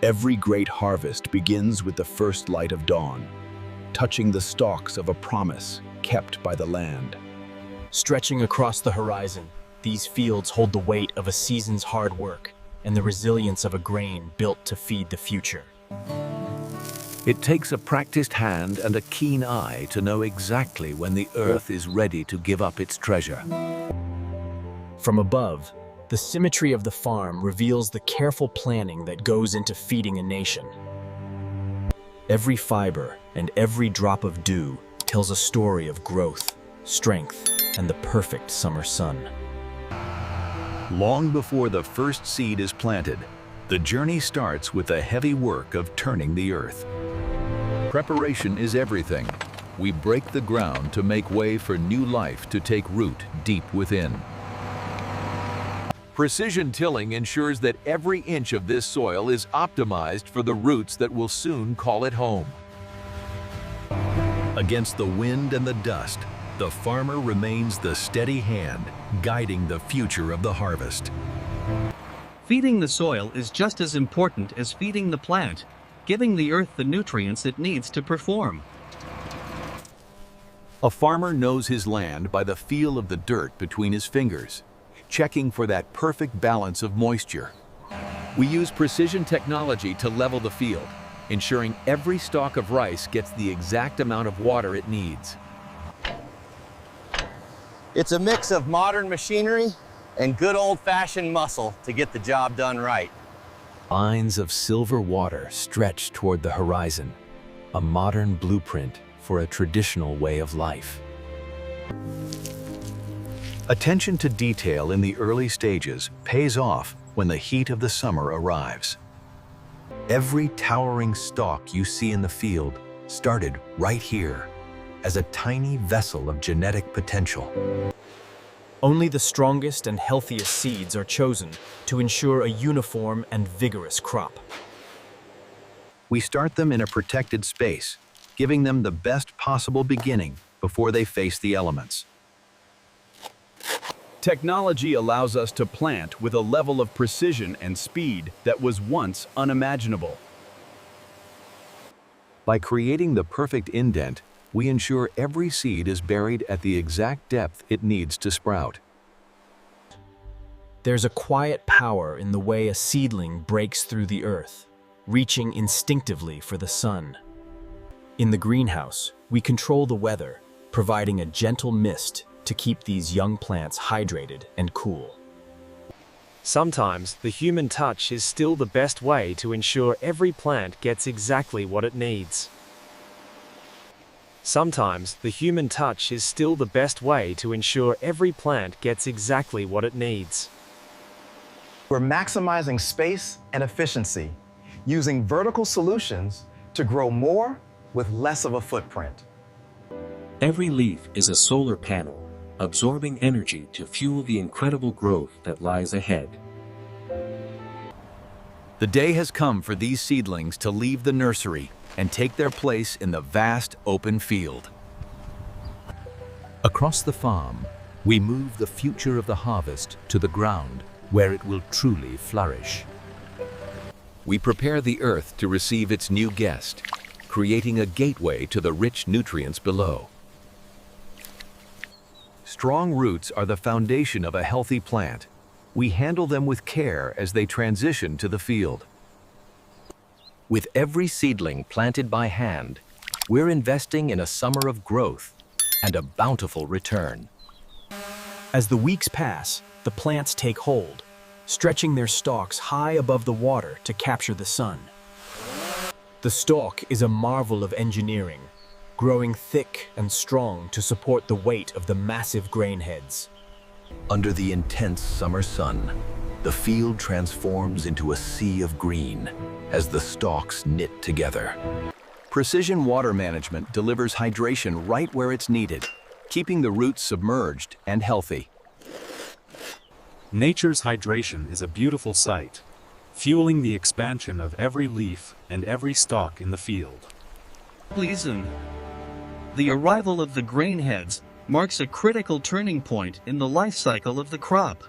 Every great harvest begins with the first light of dawn, touching the stalks of a promise kept by the land. Stretching across the horizon, these fields hold the weight of a season's hard work and the resilience of a grain built to feed the future. It takes a practiced hand and a keen eye to know exactly when the earth is ready to give up its treasure. From above, the symmetry of the farm reveals the careful planning that goes into feeding a nation. Every fiber and every drop of dew tells a story of growth, strength, and the perfect summer sun. Long before the first seed is planted, the journey starts with the heavy work of turning the earth. Preparation is everything. We break the ground to make way for new life to take root deep within. Precision tilling ensures that every inch of this soil is optimized for the roots that will soon call it home. Against the wind and the dust, the farmer remains the steady hand, guiding the future of the harvest. Feeding the soil is just as important as feeding the plant, giving the earth the nutrients it needs to perform. A farmer knows his land by the feel of the dirt between his fingers, checking for that perfect balance of moisture. We use precision technology to level the field, ensuring every stalk of rice gets the exact amount of water it needs. It's a mix of modern machinery and good old-fashioned muscle to get the job done right. Lines of silver water stretch toward the horizon, a modern blueprint for a traditional way of life. Attention to detail in the early stages pays off when the heat of the summer arrives. Every towering stalk you see in the field started right here, as a tiny vessel of genetic potential. Only the strongest and healthiest seeds are chosen to ensure a uniform and vigorous crop. We start them in a protected space, giving them the best possible beginning before they face the elements. Technology allows us to plant with a level of precision and speed that was once unimaginable. By creating the perfect indent, we ensure every seed is buried at the exact depth it needs to sprout. There's a quiet power in the way a seedling breaks through the earth, reaching instinctively for the sun. In the greenhouse, we control the weather, providing a gentle mist to keep these young plants hydrated and cool. Sometimes the human touch is still the best way to ensure every plant gets exactly what it needs. Sometimes the human touch is still the best way to ensure every plant gets exactly what it needs. We're maximizing space and efficiency, using vertical solutions to grow more with less of a footprint. Every leaf is a solar panel, absorbing energy to fuel the incredible growth that lies ahead. The day has come for these seedlings to leave the nursery and take their place in the vast open field. Across the farm, we move the future of the harvest to the ground where it will truly flourish. We prepare the earth to receive its new guest, creating a gateway to the rich nutrients below. Strong roots are the foundation of a healthy plant. We handle them with care as they transition to the field. With every seedling planted by hand, we're investing in a summer of growth and a bountiful return. As the weeks pass, the plants take hold, stretching their stalks high above the water to capture the sun. The stalk is a marvel of engineering, growing thick and strong to support the weight of the massive grain heads. Under the intense summer sun, the field transforms into a sea of green as the stalks knit together. Precision water management delivers hydration right where it's needed, keeping the roots submerged and healthy. Nature's hydration is a beautiful sight, fueling the expansion of every leaf and every stalk in the field. Season. The arrival of the grain heads marks a critical turning point in the life cycle of the crop.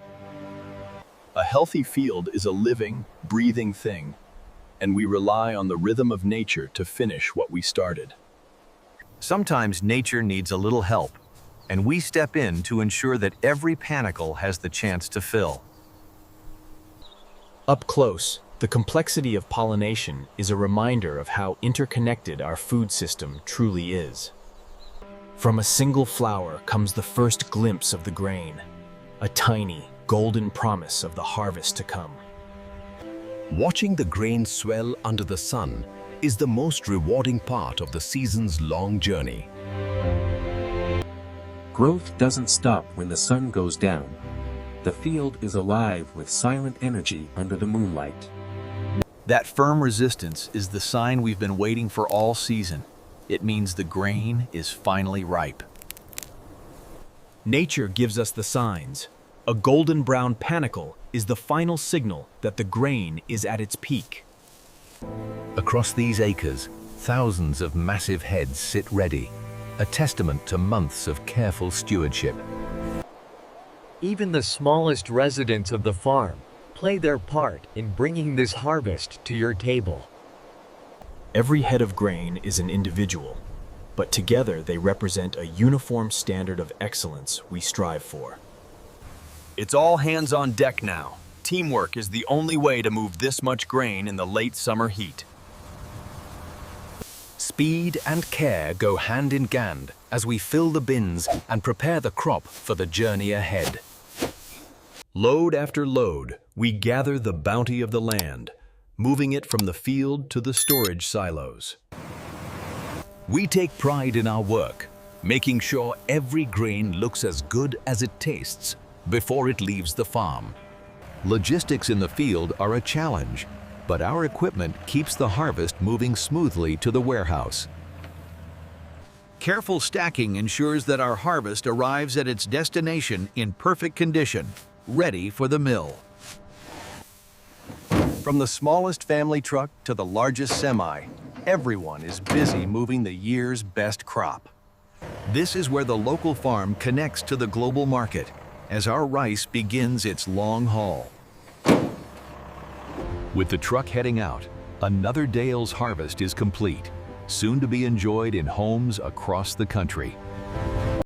A healthy field is a living, breathing thing. and we rely on the rhythm of nature to finish what we started. Sometimes nature needs a little help, and we step in to ensure that every panicle has the chance to fill. Up close, the complexity of pollination is a reminder of how interconnected our food system truly is. From a single flower comes the first glimpse of the grain, a tiny, golden promise of the harvest to come. Watching the grain swell under the sun is the most rewarding part of the season's long journey. Growth doesn't stop when the sun goes down. The field is alive with silent energy under the moonlight. That firm resistance is the sign we've been waiting for all season. It means the grain is finally ripe. Nature gives us the signs. A golden brown panicle is the final signal that the grain is at its peak. Across these acres, thousands of massive heads sit ready, a testament to months of careful stewardship. Even the smallest residents of the farm play their part in bringing this harvest to your table. Every head of grain is an individual, but together they represent a uniform standard of excellence we strive for. It's all hands on deck now. Teamwork is the only way to move this much grain in the late summer heat. Speed and care go hand in hand as we fill the bins and prepare the crop for the journey ahead. Load after load, we gather the bounty of the land, moving it from the field to the storage silos. We take pride in our work, making sure every grain looks as good as it tastes before it leaves the farm. Logistics in the field are a challenge, but our equipment keeps the harvest moving smoothly to the warehouse. Careful stacking ensures that our harvest arrives at its destination in perfect condition, ready for the mill. From the smallest family truck to the largest semi, everyone is busy moving the year's best crop. This is where the local farm connects to the global market as our rice begins its long haul. With the truck heading out, another Dale's harvest is complete, soon to be enjoyed in homes across the country.